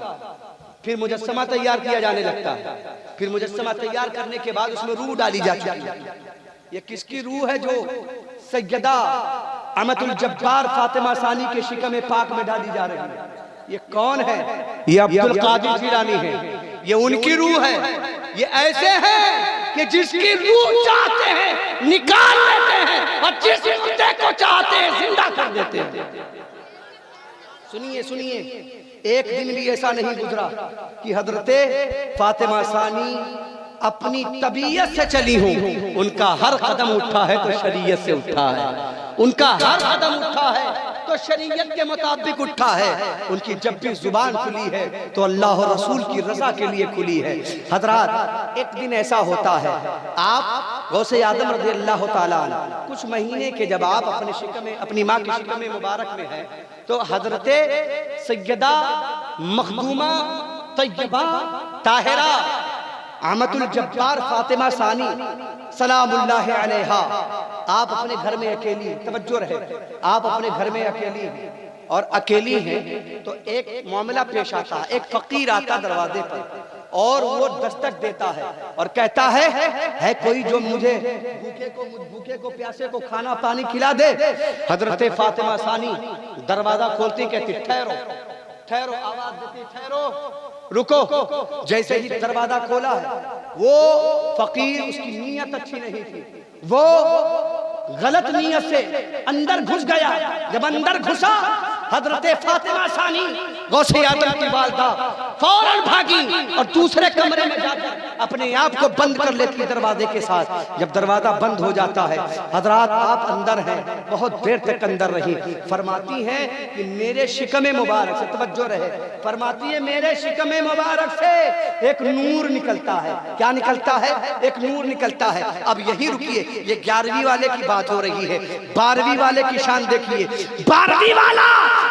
फिर मुजस्समा तैयार किया जाने लगता है, फिर मुजस्समा तैयार करने के बाद उसमें रूह डाली जाती है। ये किसकी रूह है जो सैयदा अमतुल जब्बार फातिमा सानी के शिकम पाक में डाली जा रही है? ये कौन है? ये अब्दुल कादिर जिलानी है, ये उनकी रूह है। ये ऐसे हैं कि जिसकी रूह चाहते हैं निकाल लेते हैं और जिस मुद्दे को चाहते हैं जिंदा कर देते हैं। सुनिए सुनिए, एक दिन भी ऐसा नहीं गुजरा कि हजरते फातिमा सानी अपनी तबीयत से चली हूं। उनका हर कदम उठा है तो शरीयत से उठा है, उनका हर कदम उठा है तो शरीयत के मुताबिक उठा है। उनकी जब भी जुबान खुली है तो अल्लाह और रसूल की रजा के लिए खुली है। हजरात, एक दिन ऐसा होता है, आप गौसे आदम रज़ी अल्लाह तआला कुछ महीने के जब आप अपने शिकम अपनी माँ के शिकम मुबारक में है तो हजरते सैयदा मखदूमा तैयबा ताहिरा अमतुल जब्बार फातिमा सानी सलामुल्लाह अलैहा, आप अपने घर में अकेली, तवज्जो रहे, आप अपने घर में अकेली हैं और अकेली हैं तो एक मामला पेश आता है। एक फकीर आता दरवाजे पर और वो दस्तक देता है और कहता है कोई जो मुझे भूखे को प्यासे को खाना पानी खिला दे। हजरत फातिमा सानी दरवाजा खोलती, कहती ठहरो ठहरो, आवाज देती ठहरो रुको। जैसे ही दरवाजा खोला है वो फकीर, उसकी नीयत अच्छी नहीं थी, वो गलत नीयत से अंदर घुस गया। जब अंदर घुसा हजरते फातिमा सानी गौसे आदम की वालिदा फौरन भागी और दूसरे कमरे में जाकर अपने आप को बंद कर लेती दरवाजे के साथ। जब दरवाजा बंद हो जाता है, हजरात आप अंदर हैं, बहुत देर तक अंदर रही। फरमाती हैं कि मेरे शिकम मुबारक से, तवज्जो रहे, फरमाती है मेरे शिकम मुबारक से एक नूर निकलता है। क्या निकलता है? एक नूर निकलता है। अब यही रुकिए, ये 11वीं वाले की बात हो रही है, 12वीं वाले की शान देखिए। 12वीं वाला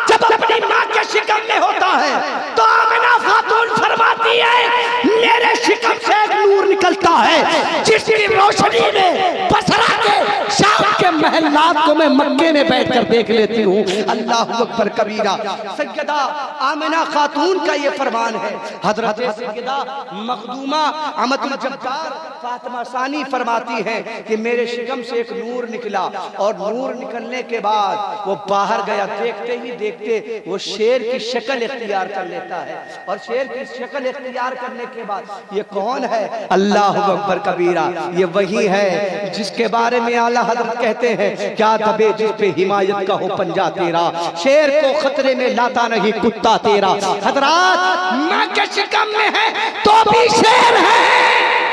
जब अपनी माँ के शिकम में होता है तो आमिना खातून फरमाती है मेरे शिकम से एक नूर निकलता है जिसकी रोशनी में बसरा के शाम के महल्लात को मैं मक्के में बैठकर देख लेती हूँ। अल्लाहु अकबर कबीरा। सैयदा आमिना खातून का ये फरमान है। हजरत सैयदा मखदूमा अमतुल जब्बार फातिमा सानी फरमाती हैं कि मेरे शिकम से एक नूर निकला और नूर निकलने के बाद वो बाहर गया, देखते ही देखते वो शेर की शक्ल इख्तियार कर लेता है और शेर की शक्ल इख्तियार करने के बाद ये कौन है? अल्लाहु अकबर कबीरा। ये वही है जिसके बारे में आला हज़रत कहते हैं क्या दबे जिस पे हिमायत का हो पंजा तेरा, शेर को खतरे में लाता नहीं कुत्ता तेरा। हजरात मां के शिकम में है तो भी शेर है,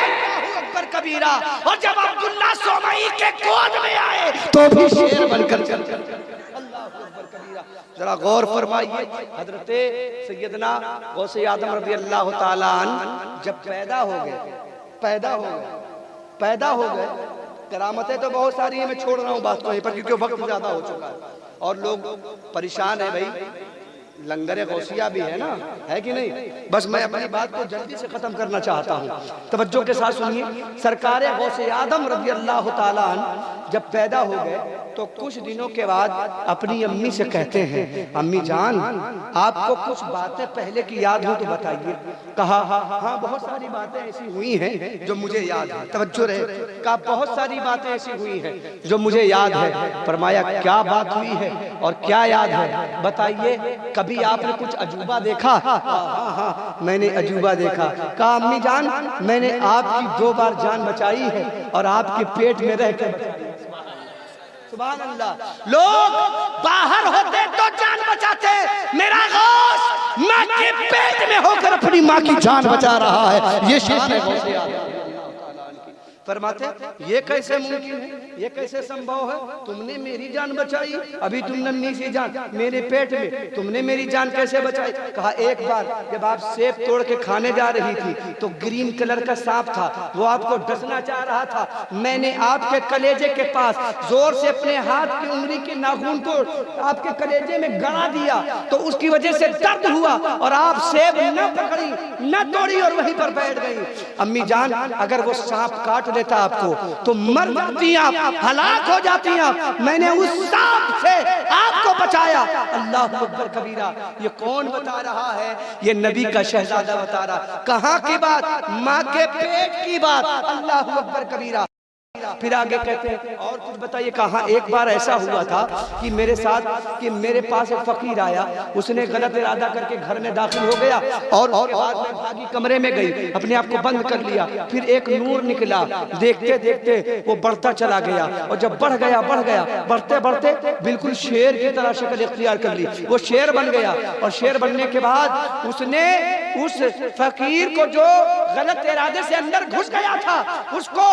अल्लाहु अकबर कबीरा। और जब अब्दुल्ला सोमई के गोद में आए तो भी शेर बनकर चल। जरा गौर फरमाइए, हजरत सैयदना गौसे आदम रज़ी अल्लाह तआला अन्हु जब पैदा हो गए पैदा हो गए, करामतें तो बहुत सारी हैं, मैं छोड़ रहा हूँ बात को यहीं पर क्योंकि वक्त ज्यादा हो चुका है और लोग परेशान है भाई। लंगर गौसिया भी है ना, है कि नहीं? बस मैं अपनी बात को जल्दी से खत्म करना चाहता हूँ, तवज्जो के साथ सुनिए। सरकार गौसे आदम रज़ी अल्लाह ताला अन्हु जब पैदा हो गए तो कुछ दिनों के बाद अपनी अम्मी से कहते हैं, अम्मी जान आपको कुछ बातें पहले की याद हो तो बताइए। कहा हाँ बहुत सारी बातें ऐसी हुई हैं जो मुझे याद है। तवज्जो रहे, कहा बहुत सारी बातें ऐसी हुई हैं जो मुझे याद है। फरमाया क्या बात हुई है और क्या याद है बताइए, कभी आपने कुछ अजूबा देखा? हाँ मैंने अजूबा देखा। कहा अम्मी जान मैंने आपकी 2 बार जान बचाई है और आपके पेट में रह के बचाई। सुभान अल्लाह। लोग बाहर होते तो जान बचाते, मेरा गौस माँ के पेट में होकर अपनी माँ की जान बचा रहा है। ये शान है गौसे आदम। फरमाते ये कैसे मुमकिन है, ये कैसे संभव है? तुमने मेरी जान बचाई, अभी तुम नन्ही सी जान मेरे पेट में, तुमने मेरी जान कैसे बचाई? कहा एक बार जब आप सेब तोड़ के खाने जा रही थी तो ग्रीन कलर का सांप था, वो आपको डसना चाह रहा था। मैंने आपके कलेजे के पास जोर से अपने हाथ की उंगली के नाखून को आपके कलेजे में गड़ा दिया तो उसकी वजह से दर्द हुआ और आप सेब न पकड़ी न तोड़ी और वहीं पर बैठ गई। अम्मी जान अगर वो सांप काट देता आपको तो मर जाती आप, हलाक हो जाती आप। मैंने उस सांप से आपको बचाया। अल्लाह अकबर कबीरा। ये कौन बता रहा है? ये नबी का शहजादा बता रहा। कहाँ की बात? माँ के पेट की बात। अल्लाह अकबर कबीरा। फिर आगे कहते हैं और कुछ बताइए। कहा एक बार ऐसा हुआ था कि मेरे साथ कि मेरे पास एक फकीर आया, उसने गलत इरादा करके घर में दाखिल हो गया और उसके बाद में भागी कमरे में गई, अपने आप को बंद कर लिया। फिर एक नूर निकला, देखते देखते वो बढ़ता चला गया और जब बढ़ गया बढ़ते बढ़ते बिल्कुल शेर की तरह शक्ल इख्तियार कर ली। वो शेर बन गया और शेर बनने के बाद उसने उस फकीर को जो गलत इरादे से अंदर घुस गया था उसको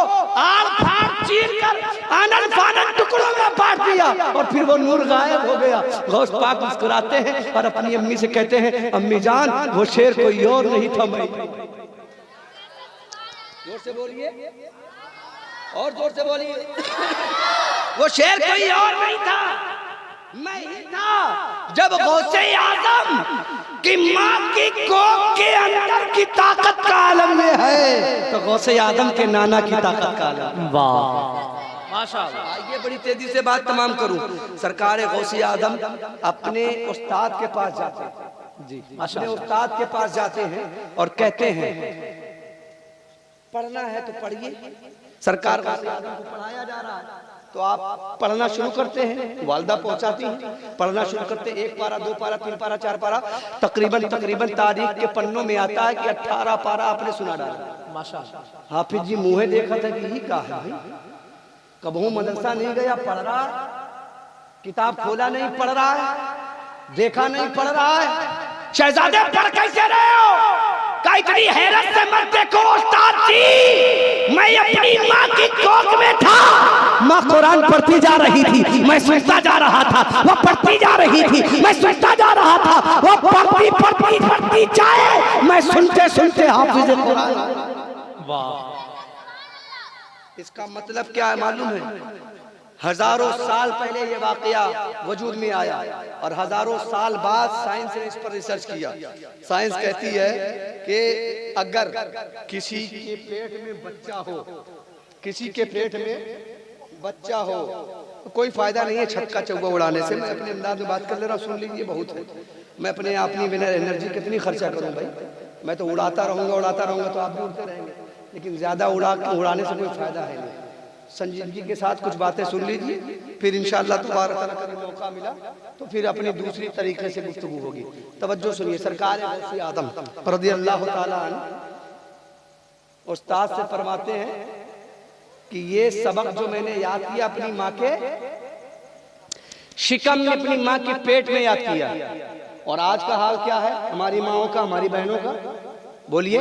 चीर कर आनन फानन टुकड़ों में बांट दिया और फिर वो नूर गायब हो गया। गौस पाक मुस्कुराते हैं और अपनी अम्मी से कहते हैं अम्मी जान वो शेर कोई और नहीं था, मैं। जोर से बोलिए और जोर से बोलिए। वो शेर कोई और नहीं था, मैं ही था। जब गौसे आदम की माँ की कोख के अंदर की ताकत का आलम में है तो गौसे आदम के नाना की ताकत का आलम।
वाह माशाअल्लाह।
आइए बड़ी तेजी से बात तमाम करूं। सरकार गौसे आदम अपने उस्ताद के पास जाते हैं जी, अपने उस्ताद के पास जाते हैं और कहते हैं पढ़ना है तो पढ़िए। सरकार गौसे आदम को पढ़ाया जा रहा है तो आप पढ़ना शुरू करते हैं। वालदा पहुंचाती हैं, पढ़ना शुरू करते हैं। 1 पारा 2 पारा 3 पारा 4 पारा तकरीबन तारीख के पन्नों में आता है कि 18 पारा आपने सुना डाला।
माशाअल्लाह।
हाफिज जी मुँहे देखा था कि यही कहा है भाई, कबहू मदरसा नहीं गया पढ़ रहा है, किताब खोला नहीं पढ़ रहा है, देखा नहीं पढ़ रहा है। शहजादे पढ़ कैसे रहे हो? का इतनी हैरत से मत देखो उस्ताद जी, मैं अपनी माँ की कोख में था, माँ कुरान पढ़ती जा रही थी, मैं सुनता जा रहा था। वो पढ़ती जा रही थी, मैं सुनता जा रहा था। वो पढ़ती जाए, मैं सुनते सुनते हाफिज कुरान।
वाह।
इसका मतलब क्या है मालूम है? हजारों साल पहले ये वाकया वजूद में आया और हजारों साल बाद साइंस ने इस पर रिसर्च किया। साइंस कहती है कि अगर किसी के पेट में बच्चा हो, किसी के पेट में बच्चा हो तो कोई फायदा नहीं है छत का चौका उड़ाने से। मैं अपने अंदाज में बात कर ले रहा हूँ, सुन लीजिए बहुत है। मैं अपने अपनी बिना एनर्जी कितनी खर्चा करूँ भाई? मैं तो उड़ाता रहूँगा तो आप भी उड़ते रहेंगे, लेकिन ज्यादा उड़ाने से कोई फायदा है नहीं। संजीदगी के साथ कुछ बातें सुन लीजिए, फिर इंशाअल्लाह तबारक तआला कभी मौका मिला तो फिर अपनी दूसरी तरीके से गुफ्तगू होगी। तवज्जो सुनिए। सरकार गौसे आदम रज़ियल्लाहु ताला अन्हु उस्ताद से फरमाते हैं कि ये सबक जो मैंने याद किया अपनी माँ के शिकम में, अपनी माँ के पेट में याद किया। और आज का हाल क्या है हमारी माओं का, हमारी बहनों का? बोलिए।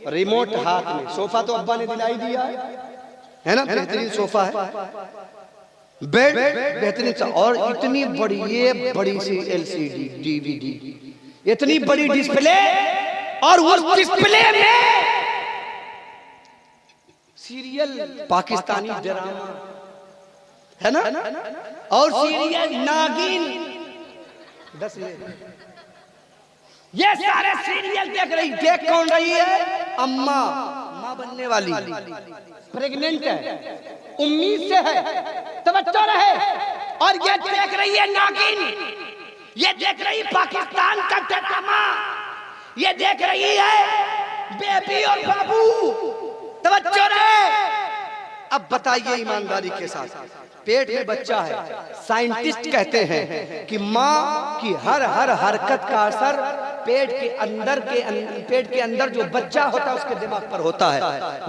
रिमोट हाथ में। सोफा तो अब्बा ने दिलाई दिया है ना, बेहतरीन सोफा है, बेड बेहतरीन, और इतनी बड़ी सी LCD DVD, इतनी बड़ी डिस्प्ले, और उस डिस्प्ले में सीरियल पाकिस्तानी ड्रामा है ना, और सीरियल नागिन 10 ये सारे सीरियल देख रही। देख कौन रही है? अम्मा, माँ बनने वाली, प्रेग्नेंट है, उम्मीद से है, तवज्जो रहे। और ये देख रही है नागिन, ये देख रही पाकिस्तान का ड्रामा, ये देख रही है बेबी और बाबू, तवज्जो रहे। अब बताइए ईमानदारी के साथ, पेट में बच्चा है, साइंटिस्ट कहते हैं कि माँ की हर हरकत का असर पेट के अंदर जो बच्चा होता है उसके दिमाग पर होता है।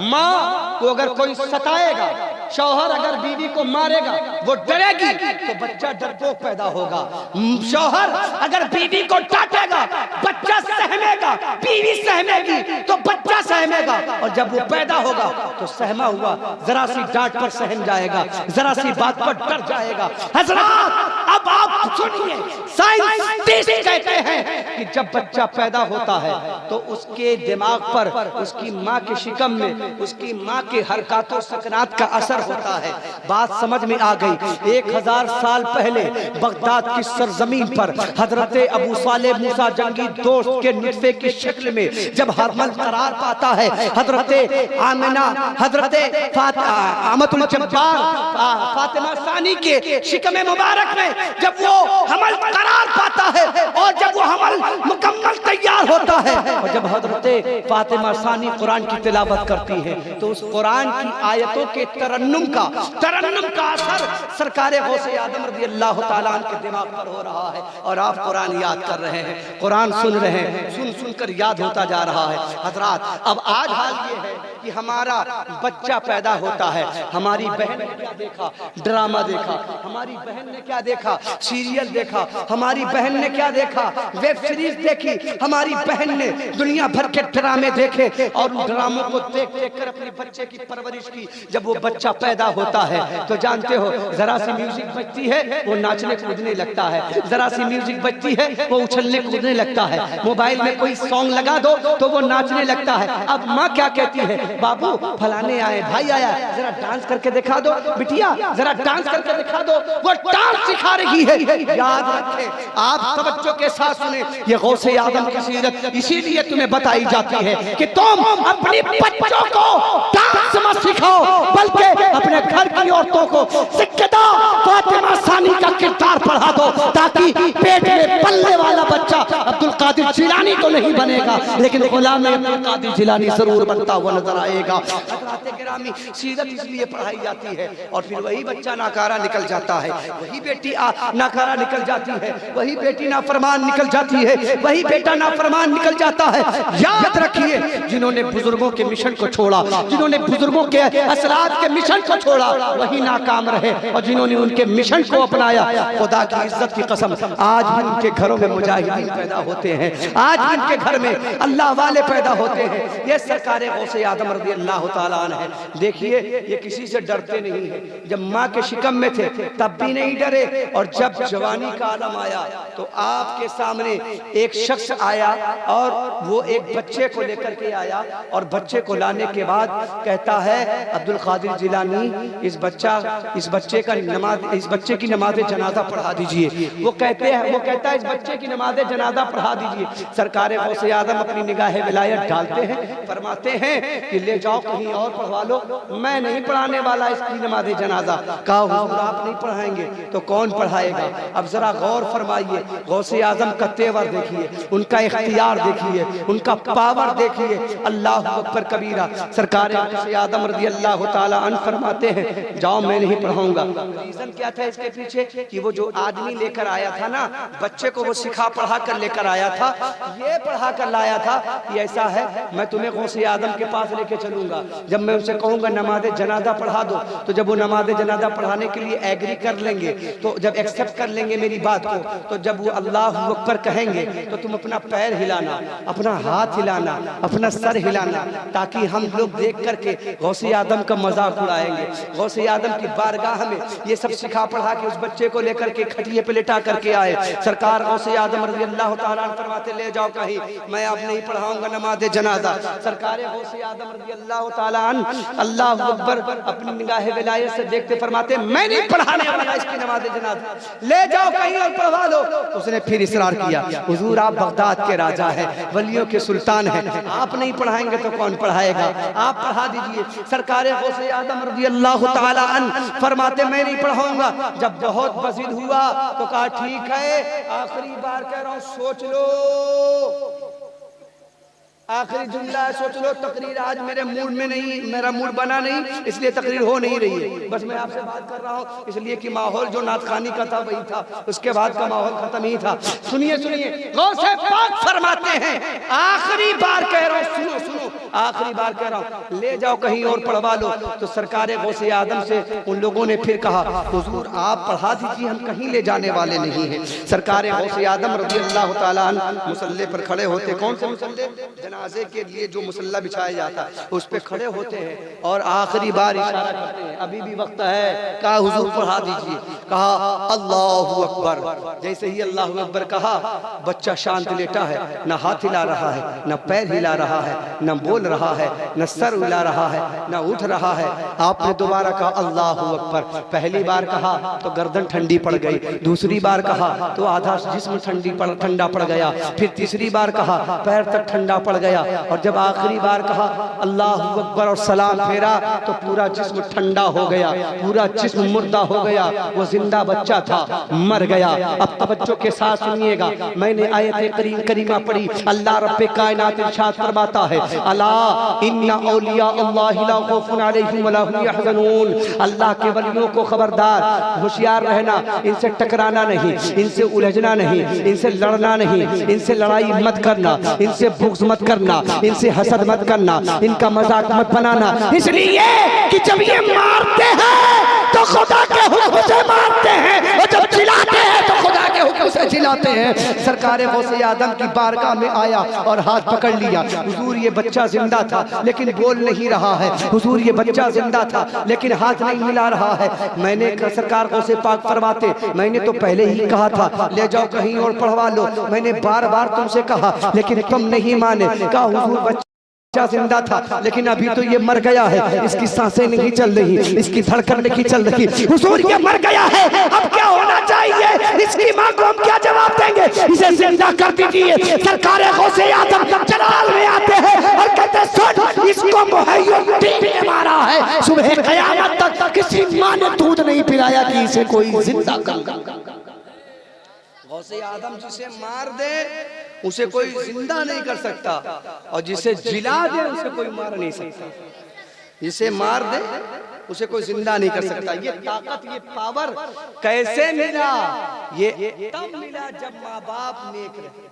माँ को अगर कोई सताएगा, शौहर अगर बीवी को मारेगा, वो डरेगी तो बच्चा डरपोक पैदा होगा। शौहर अगर बीवी को डांटेगा, बच्चा सहमेगा, बीवी सहमेगी तो बच्चा सहमेगा। और जब वो पैदा होगा तो सहमा हुआ जरा सी डांट पर सहम जाएगा, जरा सी बात पर डर जाएगा। हज़रात अब आप सुनिए, साइंटिस्ट कहते हैं कि जब बच्चा पैदा होता है तो उसके दिमाग पर, उसकी माँ के शिकम में, उसकी माँ के हरकतों सकरात का असर होता है। बात समझ में आ गई। 1000 साल पहले बगदाद की सरजमीन पर हजरत अबू सालेह मूसा जंगी दोस्त के नुत्फे की शक्ल में जब हमल करार पाता है, हजरत आमिना, हजरत अहमदुल जब्बार फातिमा सानी के शिकम मुबारक में जब वो हमल करार पाता है और जब वो हमल मुकम्मल तैयार होता है, और जब हजरत फातिमा सानी कुरान की तिलावत करती है तो उस कुरान की आयतों के तरन्नुम का असर सरकार गौसे आदम रज़ी अल्लाह तआला अन्हु के दिमाग पर हो रहा है। और आप कुरान याद कर रहे हैं, कुरान सुन रहे हैं, सुन कर याद होता जा रहा है। हजरात अब आज हाल ये है कि हमारा बच्चा पैदा होता है, हमारी बहन ने क्या देखा? ड्रामा देखा। हमारी बहन ने क्या देखा? सीरियल देखा। हमारी बहन ने क्या देखा? वेब सीरीज देखी। हमारी बहन ने दुनिया भर के ड्रामे देखे और उन ड्रामों को देख कर अपने बच्चे की परवरिश की। जब वो बच्चा पैदा होता है तो जानते हो, जरा सी म्यूजिक बजती है वो नाचने कूदने लगता है, जरा सी म्यूजिक बजती है वो उछलने कूदने लगता है, मोबाइल में कोई सॉन्ग लगा दो तो वो नाचने लगता है। अब माँ क्या कहती है? बाबू फलाने आए, भाई आया, जरा डांस करके दिखा दो, बिटिया जरा डांस करके दिखा दो। वो डांस सिखा रही है। याद रखें, आप तवज्जो के साथ सुने, ये गौसे आदम की सीरत इसीलिए तुम्हें बताई जाती है कि तुम अपने बच्चों को डांस मत सिखाओ, बल्कि अपने घर की औरतों को सिक्केदा फातिमा सानी का किरदार पढ़ा दो, ताकि पेट में पलने वाला बच्चा अब्दुल कादिर जिलानी तो नहीं बनेगा, लेकिन गुलाम अब्दुल कादिर जिलानी जरूर बनता हुआ नजर आएगा। हज़रात गिरामी, सीरत इसलिए पढ़ाई जाती है और फिर वही बच्चा नाकारा निकल जाता है, वही बेटी नाकारा निकल जाती है, वही बेटी नाफरमान निकल जाती है, वही बेटा नाफरमान निकल जाता है। याद रखिए, जिन्होंने बुजुर्गों के मिशन को छोड़ा, जिन्होंने बुजुर्गों के असरात के मिशन को छोड़ा, वही नाकाम रहे, और जिन्होंने उनके मिशन को अपनाया, खुदा की इज्जत की कसम, आज भी उनके घरों में मुजाहिदीन पैदा होते हैं, आज भी उनके घर में अल्लाह वाले पैदा होते हैं। ये सरकार गौसे आदम रज़ी अल्लाह तआला अन्हु है। देखिए, ये किसी से डरते नहीं है। जब माँ के शिकम में थे तब भी नहीं डरे, और जब जवानी का आलम आया तो आपके सामने एक शख्स आया और वो एक बच्चे को लेकर के आया, और बच्चे को लाने के बाद कहता है, अब्दुल कादिर जिलानी, इस बच्चे की नमाज जनाजा पढ़ा दीजिए। वो कहता है इस बच्चे की नमाज जनाजा पढ़ा दीजिए। सरकार गौसे आदम अपनी निगाह विलायत डालते हैं, फरमाते हैं कि ले जाओ कहीं और पढ़वा लो, मैं नहीं पढ़ाने वाला इसकी नमाज जनाजा। कहा हुजूर आप नहीं पढ़ाएंगे तो कौन पढ़ाएगा? अब जरा गौर फरमाइए, गौसे आजम का तेवर देखिए, उनका इख्तियार देखिए, उनका पावर देखिए। अल्लाह अकबर कबीरा। सरकार गौसे आदम रज़ी अल्लाह तआला अन्हु फरमाते हैं, जाओ मैं नहीं पढ़ाऊंगा। रीजन क्या था इसके पीछे? कि वो जो आदमी लेकर आया था ना बच्चे को, वो सिखा पढ़ा कर लेकर आया था, ये पढ़ा कर लाया था कि ऐसा है, मैं तुम्हें गौसे आदम के पास लेके चलूंगा। जब मैं उनसे कहूंगा नमाज जनाजा पढ़ा दो, तो जब वो नमाज जनाजा पढ़ाने के लिए एग्री कर लेंगे, तो जब एक्सेप्ट कर लेंगे मेरी बात को, तो जब वो अल्लाह अकबर कहेंगे तो तुम अपना पैर हिलाना, अपना हाथ हिलाना, अपना सर हिलाना, ताकि हम लोग देख करके गौसे आदम का मजाक उड़ाएंगे। गौसे आदम की बारगाह में ये सब सिखा पढ़ा के उस बच्चे को लेकर के खटिए पे लेटा करके आए। सरकार गौसे आदम रज़ी अल्लाह ताला अन्हु फरमाते ले जाओ कहीं, मैं अब नहीं पढ़ाऊंगा नमाज जनाजा। सरकार गौसे आदम रज़ी अल्लाह ताला अन्हु अल्लाहु अकबर अपनी निगाह विलायत से देखते फरमाते मैं नहीं पढ़ाने वाला इसकी नमाज जनाजा, ले जाओ कहीं और पढ़वा दो। उसने फिर इसरार किया, हुजूर आप बगदाद के राजा हैं, वलियों के सुल्तान हैं, आप नहीं पढ़ाएंगे तो कौन पढ़ाएगा, आप पढ़ा दीजिए। सरकार गौसे आदम रज़ी अल्लाह ताला अन्हु फरमाते मैं नहीं पढ़ाऊंगा। जब बहुत बज़िद हुआ तो कहा ठीक है, आखिरी बार कह रहा हूं सोच लो, आखिरी जुमला है, सोच लो। तकरीर आज मेरे मूड में नहीं, मेरा मूड बना नहीं, इसलिए तकरीर हो नहीं रही है। बस मैं आपसे बात कर रहा हूँ इसलिए कि माहौल जो नातखानी का था वही था, उसके बाद का माहौल खत्म ही था। सुनिए सुनिए, गौसे पाक फरमाते हैं आखिरी बार कह रहा हूँ, सुनो सुनो, आखिरी बार कह रहा हूँ, ले जाओ कहीं और पढ़वा लो। तो सरकार गौसे आदम से उन लोगों ने फिर कहा हुजूर आप पढ़ा दीजिए, हम कहीं ले जाने वाले नहीं हैं। सरकार गौसे आदम रज़ी अल्लाह ताला अन्हु मुसल्ले पर खड़े होते, कौन से मुसल्ले, जनाजे के लिए जो मुसल्ला बिछाया जाता है उस पे खड़े होते हैं और आखिरी बार इशारा करते हैं, अभी भी वक्त है, कहा हुजूर पढ़ा दीजिए। कहा अल्लाहु अकबर। जैसे ही अल्लाहु अकबर कहा, बच्चा शांत लेटा है, न हाथ हिला रहा है, न पैर हिला रहा है, न बोल रहा है, न सर हिला रहा है, न उठ रहा है। आपने दोबारा कहा अल्लाहु अकबर। पहली बार कहा तो गर्दन ठंडी पड़ गई, दूसरी बार कहा तो आधा जिस्म ठंडा पड़ गया, फिर तीसरी बार कहा पैर तक ठंडा पड़ गया, और जब आखिरी बार कहा अल्लाहु अकबर और सलाम फेरा तो पूरा जिस्म ठंडा हो गया, पूरा जिस्म मुर्दा हो गया, वो जिंदा बच्चा था मर गया। अब तवज्जो के साथ सुनिएगा, मैंने आयत करीमा पढ़ी, अल्लाह रब्बे कायनात इरशाद फरमाता है अला इन्ना औलिया अल्लाह ला खौफुन अलैहिम वला हुम यहज़नून। अल्लाह के वलियों को खबरदार, होशियार रहना, इनसे टकराना नहीं, इनसे उलझना नहीं, इनसे लड़ना नहीं, इनसे लड़ाई मत करना, इनसे बुग़्ज़ मत करना, इनसे हसद मत करना, इनका मजाक मत बनाना, इसलिए कि जब ये मारते हैं तो खुदा के हुक्म से मारते हैं, और जब चिल्लाते हैं तो खुदा के हुक्म से चिल्लाते हैं। सरकार गौसे आदम की बारगाह में आया और हाथ पकड़ लिया, हुजूर ये बच्चा जिंदा था लेकिन बोल नहीं रहा है, हुजूर ये बच्चा जिंदा था लेकिन हाथ नहीं मिला रहा है। मैंने सरकार गौसे पाक फरमाते मैंने तो पहले ही कहा था ले जाओ कहीं और पढ़वा लो, मैंने बार बार तुमसे कहा लेकिन तुम नहीं माने। कहा हुजूर बच्चा जिंदा था लेकिन अभी तो ये मर गया है, इसकी सांसें नहीं चल रही, इसकी धड़कन नहीं चल रही, हुजूर ये मर गया है, अब क्या होना चाहिए, इसकी माँ को हम क्या जवाब देंगे, इसे जिंदा कर दीजिए। सरकार गौसे आदम जलाल में आते हैं और कहते हैं सुन, इसको मुहय्यिद्दीन ने मारा है, सुबह क़यामत तक किसी माँ ने दूध नहीं पिलाया कि इसे कोई जिंदा कर। गौसे आदम जिसे मार दे उसे कोई जिंदा नहीं कर सकता, और जिसे जिला दे उसे कोई मार नहीं सकता। जिसे मार दे उसे कोई जिंदा नहीं कर सकता। ये ताकत, ये पावर कैसे मिला? ये तब मिला जब माँ बाप नेक रहे।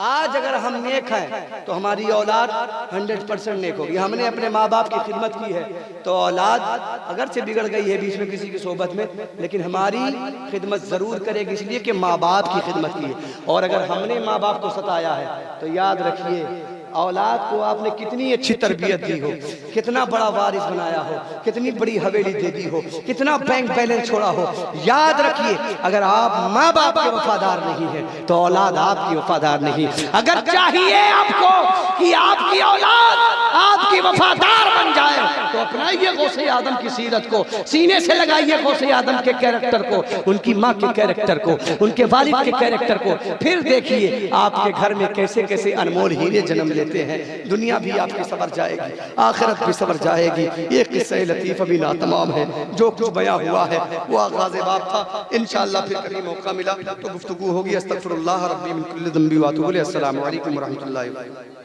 आज अगर हम नेक हैं तो हमारी औलाद 100% नेक होगी। हमने अपने माँ बाप की खिदमत की है तो औलाद अगर से बिगड़ गई है बीच में किसी की सोबत में, लेकिन हमारी खिदमत जरूर करेगी, इसलिए कि माँ बाप की खिदमत की है। और अगर हमने माँ बाप को सताया है तो याद रखिए औलाद को आपने कितनी अच्छी तरबियत दी हो, कितना बड़ा वारिस बनाया हो, कितनी बड़ी हवेली दे दी हो, कितना बैंक बैलेंस छोड़ा हो, याद रखिए अगर आप माँ बाप के वफादार नहीं है तो औलाद आपकी वफादार नहीं। अगर चाहिए आपको कि आपकी औलाद आपकी वफादार बन जाए तो अपनाइए गौसे आदम की सीरत को, सीने से लगाइए गौसे आदम के कैरेक्टर को, उनकी माँ के कैरेक्टर को, उनके वालिद के कैरेक्टर को, फिर देखिए आपके घर में कैसे कैसे अनमोल हीरे जन्म लेते हैं। दुनिया भी आपकी सवर जाएगी, आखिरत भी सवर जाएगी। ये किस्सा लतीफ़ अभी नातमाम है, जो कुछ बयां हुआ है वो आगाज़ बाब था। इंशाअल्लाह फिर कभी मौका मिला तो गुफ्तगू होगी। अस्तगफिरुल्लाह रब्बी मिन कुल्लि ज़ंबि व अतूबु इलैहि। अस्सलामु अलैकुम व रहमतुल्लाहि।